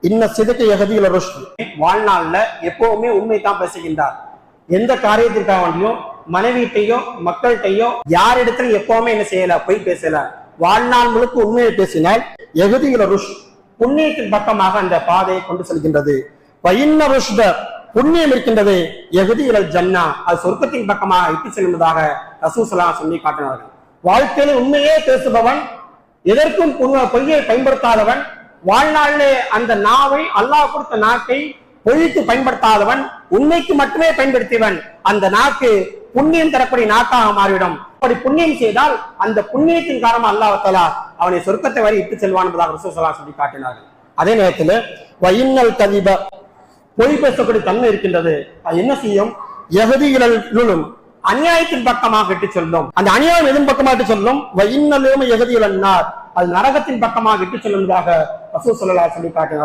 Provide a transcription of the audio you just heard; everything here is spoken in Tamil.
இன்ன சிதக்க யஹதியுல் ருஷ்த். வாழ்நாள்ல எப்பவுமே உண்மை தான் பேசுகின்றார். எந்த காரியத்திற்காக வேண்டியும் மனைவிட்டையோ மக்கள்கிட்டையோ யாரிடத்திலும் எப்பவுமே என்ன செய்யல, போய் பேசல. வாழ்நாள் முழுக்க உண்மையை பேசினால் யஹதியுல் ருஷ்த், புண்ணியத்தின் பக்கமாக அந்த பாதையை கொண்டு செல்கின்றது. வஇன்ன ருஷ்த, புண்ணியம் இருக்கின்றது, யஹதியுல் ஜன்னா, அது சொர்க்கத்தின் பக்கமாக இட்டு செல்வதாக ரசூல் ஸல்லல்லாஹு அலைஹி வஸல்லம் சொல்லி காட்டினார்கள். வாழ்க்கையில் உண்மையே பேசுபவன், எதற்கும் பொய்யை பயன்படுத்தாதவன், வாழ்நாளிலே அந்த நாவை, அல்லாஹ் கொடுத்த நாக்கை பொய்க்கு பயன்படுத்தாதவன், உண்மைக்கு மட்டுமே பயன்படுத்தியவன், அந்த நாக்கு புண்ணியம் தரக்கூடிய நாக்காக மாறிவிடும். அப்படி புண்ணியம் செய்தால் அந்த புண்ணியத்தின் காரணமா அல்லாஹ் தஆலா அவனை சொர்க்கத்தை வரை இட்டு செல்வான் என்பதாக ரசூல் ஸல்லல்லாஹு அலைஹி வஸல்லம் சொல்லி காட்டினார்கள். அதே நேரத்தில் வஇன்னல் கதிப, பொய் பேசக்கூடிய தன்மை இருக்கின்றது. அது என்ன செய்யும்? யஹதியுல், அநியாயத்தின் பக்கமாக இட்டு செல்லும். அந்த அநியாயம் எதன் பக்கமாக இட்டு செல்லும்? வஇன்னல் யஹதியுல் அன்னார், அது நரகத்தின் பக்கமாக இட்டு செல்லுவதாக ரசூல் ஸல்லல்லாஹு அலைஹி வஸல்லம் சொல்லி காட்டினார்.